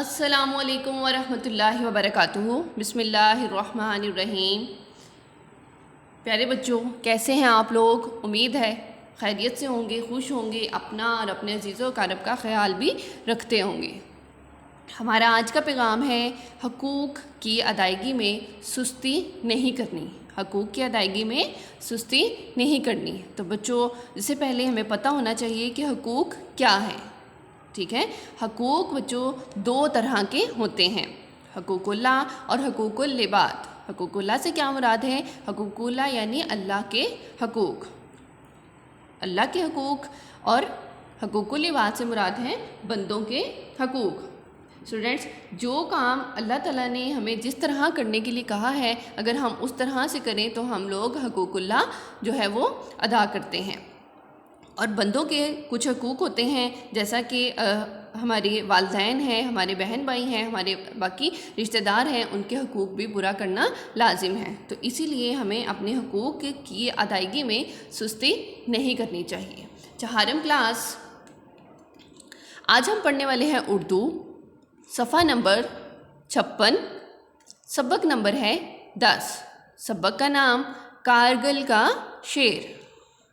अस्सलामुअलैकुम वरहमतुल्लाहि वबरकातुहू। बिस्मिल्लाहिर्रहमानिर्रहीम। प्यारे बच्चों, कैसे हैं आप लोग? उम्मीद है खैरियत से होंगे, खुश होंगे, अपना और अपने अजीज़ों कारब का ख्याल भी रखते होंगे। हमारा आज का पैगाम है हकूक़ की अदायगी में सुस्ती नहीं करनी। हकूक़ की अदायगी में सुस्ती नहीं करनी। तो बच्चों, इससे पहले हमें पता होना चाहिए कि हकूक़ क्या है। ठीक है, हकूक़ बच्चों दो तरह के होते हैं, हकूक़ुल्लाह और हकूक़ुल लिबाद। हकूक़ुल्लाह से क्या मुराद है? हकूक़ुल्लाह यानी अल्लाह के हकूक़, अल्लाह के हकूक़, और हकूक़ुल लिबाद से मुराद हैं बंदों के हकूक़। स्टूडेंट्स, जो काम अल्लाह ताला ने हमें जिस तरह करने के लिए कहा है, अगर हम उस तरह से करें तो हम लोग हकूक़ुल्लाह जो है वो अदा करते हैं। और बंदों के कुछ हकूक़ होते हैं, जैसा कि हमारे वालिदैन हैं, हमारे बहन भाई हैं, हमारे बाकी रिश्तेदार हैं, उनके हकूक़ भी पूरा करना लाजिम है। तो इसीलिए हमें अपने हकूक़ की अदायगी में सुस्ती नहीं करनी चाहिए। चाहरम क्लास, आज हम पढ़ने वाले हैं उर्दू, सफ़ा नंबर 56, सबक नंबर है 10। सबक का नाम कारगिल का शेर।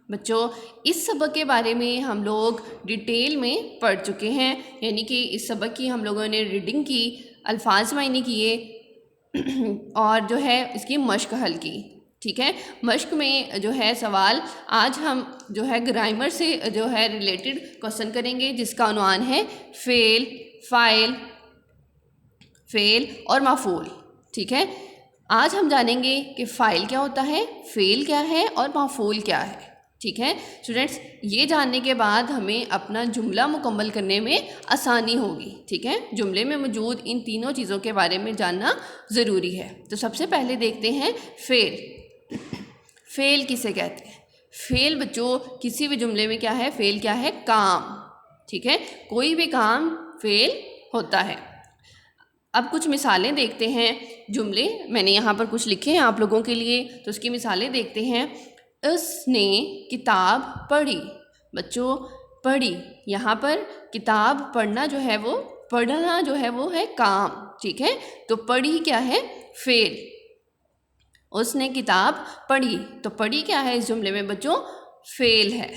बच्चों, इस सबक के बारे में हम लोग डिटेल में पढ़ चुके हैं, यानी कि इस सबक की हम लोगों ने रीडिंग की, अल्फाज मायने किए और जो है इसकी मश्क हल की। ठीक है, मश्क में जो है सवाल, आज हम जो है ग्रामर से जो है रिलेटेड क्वेश्चन करेंगे, जिसका उन्वान है फ़ेल, फ़ाइल, फ़ेल और मफ़ूल। ठीक है, आज हम जानेंगे कि फ़ाइल क्या होता है, फ़ेल क्या है और मफ़ूल क्या है। ठीक है स्टूडेंट्स, ये जानने के बाद हमें अपना जुमला मुकम्मल करने में आसानी होगी। ठीक है, जुमले में मौजूद इन तीनों चीज़ों के बारे में जानना ज़रूरी है। तो सबसे पहले देखते हैं फ़ेल। फ़ेल किसे कहते हैं? फ़ेल बच्चों किसी भी जुमले में क्या है? फ़ेल क्या है? काम। ठीक है, कोई भी काम फ़ेल होता है। अब कुछ मिसालें देखते हैं। जुमले मैंने यहाँ पर कुछ लिखे हैं आप लोगों के लिए, तो उसकी मिसालें देखते हैं। उसने किताब पढ़ी। बच्चों, पढ़ी, यहाँ पर किताब पढ़ना जो है वो, पढ़ना जो है वो है काम। ठीक है, तो पढ़ी क्या है? फ़ेल। उसने किताब पढ़ी, तो पढ़ी क्या है इस जुमले में बच्चों? फ़ेल है।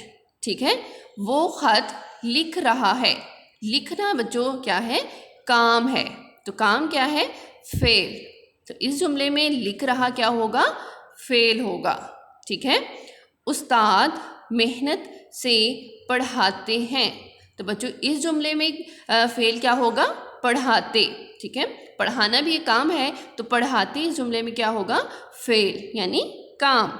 ठीक है, वो ख़त लिख रहा है। लिखना बच्चों क्या है? काम है। तो काम क्या है? फ़ेल। तो इस जुमले में लिख रहा क्या होगा? फ़ेल होगा। ठीक है, उस्ताद मेहनत से पढ़ाते हैं। तो बच्चों इस जुमले में फ़ेल क्या होगा? पढ़ाते। ठीक है, पढ़ाना भी एक काम है, तो पढ़ाते इस जुमले में क्या होगा? फ़ेल यानी काम।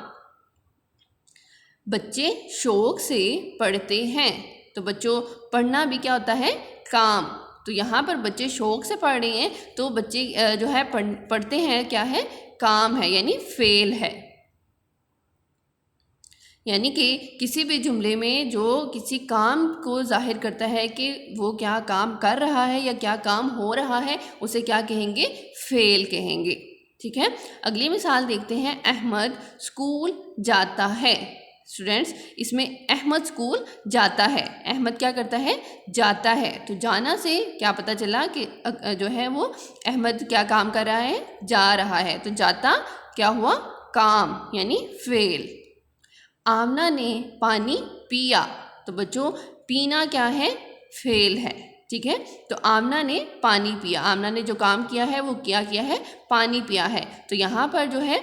बच्चे शौक़ से पढ़ते हैं। तो बच्चों पढ़ना भी क्या होता है? काम। तो यहाँ पर बच्चे शौक़ से पढ़ रहे हैं, तो बच्चे जो है पढ़ते हैं क्या है? काम है, यानी फ़ेल है। यानी कि किसी भी जुमले में जो किसी काम को ज़ाहिर करता है कि वो क्या काम कर रहा है या क्या काम हो रहा है, उसे क्या कहेंगे? फ़ेल कहेंगे। ठीक है, अगली मिसाल देखते हैं। अहमद स्कूल जाता है। स्टूडेंट्स, इसमें अहमद स्कूल जाता है, अहमद क्या करता है? जाता है। तो जाना से क्या पता चला कि जो है वो अहमद क्या काम कर रहा है? जा रहा है। तो जाता क्या हुआ? काम, यानी फ़ेल। आमना ने पानी पिया। तो बच्चों पीना क्या है? फ़ेल है। ठीक है, तो आमना ने पानी पिया, आमना ने जो काम किया है वो क्या किया है? पानी पिया है। तो यहाँ पर जो है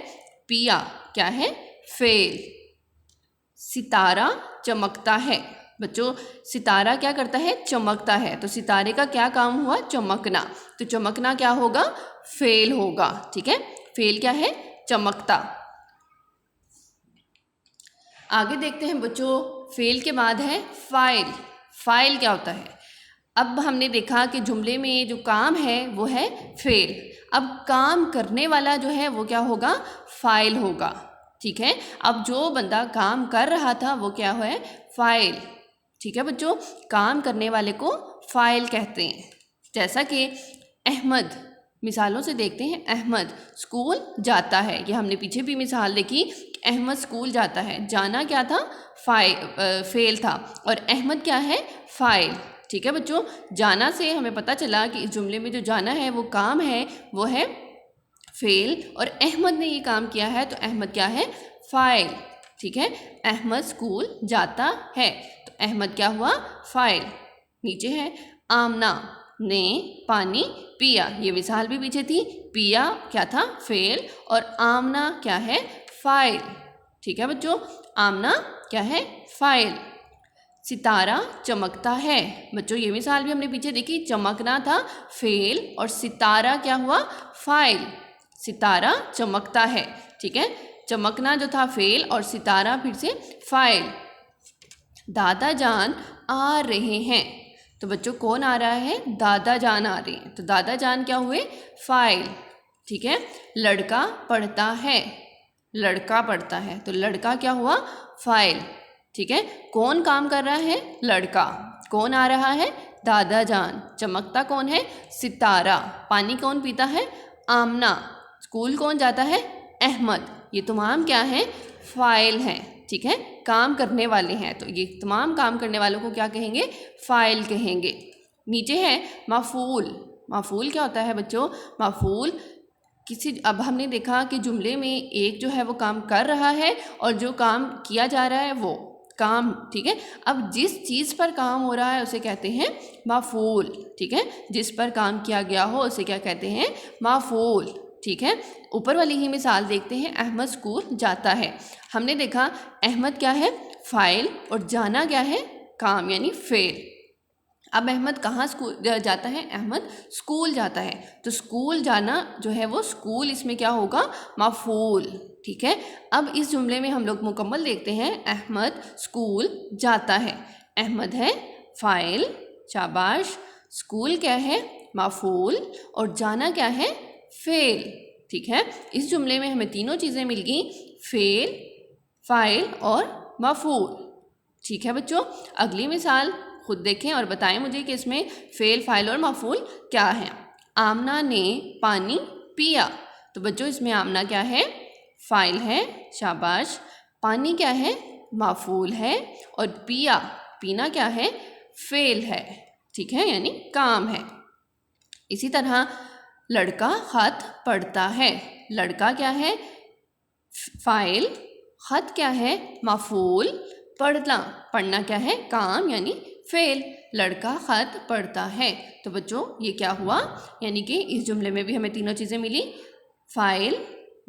पिया क्या है? फ़ेल। सितारा चमकता है। बच्चों सितारा क्या करता है? चमकता है। तो सितारे का क्या काम हुआ? चमकना। तो चमकना क्या होगा? फ़ेल होगा। ठीक है, फ़ेल क्या है? चमकता। आगे देखते हैं बच्चों, फ़ेल के बाद है फ़ाइल। फ़ाइल क्या होता है? अब हमने देखा कि जुमले में जो काम है वो है फ़ेल। अब काम करने वाला जो है वो क्या होगा? फ़ाइल होगा। ठीक है, अब जो बंदा काम कर रहा था वो क्या है? फ़ाइल। ठीक है बच्चों, काम करने वाले को फ़ाइल कहते हैं। जैसा कि अहमद, मिसालों से देखते हैं। अहमद स्कूल जाता है, ये हमने पीछे भी मिसाल देखी। अहमद स्कूल जाता है, जाना क्या था? फ़ेल था, और अहमद क्या है? फ़ाइल। ठीक है बच्चों, जाना से हमें पता चला कि इस जुमले में जो जाना है वो काम है, वो है फेल, और अहमद ने ये काम किया है तो अहमद क्या है, फाइल। ठीक है, अहमद स्कूल जाता है तो अहमद क्या हुआ, फाइल। नीचे है आमना ने पानी पिया, ये मिसाल भी पीछे थी, पिया क्या था, फेल, और आमना क्या है, फाइल। ठीक है बच्चों, आमना क्या है, फाइल। सितारा चमकता है, बच्चों ये मिसाल भी हमने पीछे देखी, चमकना था फेल और सितारा क्या हुआ, फाइल। सितारा चमकता है, ठीक है, चमकना जो था फेल और सितारा फिर से फाइल। दादा जान आ रहे हैं, तो बच्चों कौन आ रहा है, दादा जान आ रहे हैं, तो दादा जान क्या हुए, फाइल। ठीक है, लड़का पढ़ता है, लड़का पढ़ता है तो लड़का क्या हुआ, फाइल। ठीक है, कौन काम कर रहा है, लड़का, कौन आ रहा है, दादा जान, चमकता कौन है, सितारा, पानी कौन पीता है, आमना, स्कूल कौन जाता है, अहमद, ये तमाम क्या है, फाइल हैं। ठीक है, काम करने वाले हैं, तो ये तमाम काम करने वालों को क्या कहेंगे, फाइल कहेंगे। नीचे है मफूल, मफूल क्या होता है बच्चों, मफूल किसी, अब हमने देखा कि जुमले में एक जो है वो काम कर रहा है और जो काम किया जा रहा है वो काम, ठीक है, अब जिस चीज़ पर काम हो रहा है उसे कहते हैं मफूल। ठीक है, जिस पर काम किया गया हो उसे क्या कहते हैं, मफूल। ठीक है, ऊपर वाली ही मिसाल देखते हैं, अहमद स्कूल जाता है, हमने देखा अहमद क्या है, फाइल, और जाना क्या है, काम यानी फेल। अब अहमद कहाँ स्कूल जाता है, अहमद स्कूल जाता है, तो स्कूल जाना जो है वो स्कूल, इसमें क्या होगा, मफूल। ठीक है, अब इस जुमले में हम लोग मुकम्मल देखते हैं, अहमद स्कूल जाता है, अहमद है फाइल, शाबाश, स्कूल क्या है, मफूल, और जाना क्या है, फेल। ठीक है, इस जुमले में हमें तीनों चीज़ें मिल गई, फेल, फाइल और मफूल। ठीक है बच्चों, अगली मिसाल खुद देखें और बताएं मुझे कि इसमें फेल, फाइल और मफूल क्या है। आमना ने पानी पिया, तो बच्चों इसमें आमना क्या है, फाइल है, शाबाश, पानी क्या है, मफूल है, और पिया, पीना क्या है, फेल है। ठीक है, यानी काम है। इसी तरह लड़का खत पढ़ता है, लड़का क्या है, फाइल, खत क्या है, मफूल, पढ़ना, पढ़ना क्या है, काम यानी फेल, लड़का खत पढ़ता है। तो बच्चों ये क्या हुआ, यानी कि इस जुमले में भी हमें तीनों चीज़ें मिली, फाइल,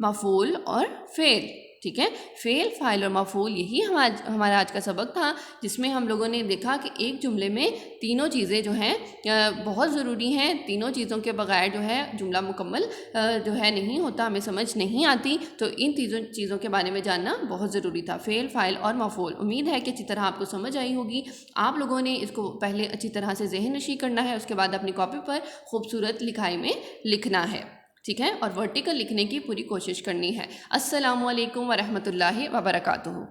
मफूल और फेल। ठीक है, फेल, फाइल और मफूल, यही हमारा आज का सबक था, जिसमें हम लोगों ने देखा कि एक जुमले में तीनों चीज़ें जो हैं बहुत ज़रूरी हैं, तीनों चीज़ों के बगैर जो है जुमला मुकम्मल जो है नहीं होता, हमें समझ नहीं आती, तो इन चीज़ों के बारे में जानना बहुत ज़रूरी था, फेल, फाइल और मफूल। उम्मीद है कि अच्छी तरह आपको समझ आई होगी। आप लोगों ने इसको पहले अच्छी तरह से ज़हन नशी करना है, उसके बाद अपनी कॉपी पर खूबसूरत लिखाई में लिखना है, ठीक है, और वर्टिकल लिखने की पूरी कोशिश करनी है। अस्सलामु अलैकुम वरहमतुल्लाहि वबरकातुहू।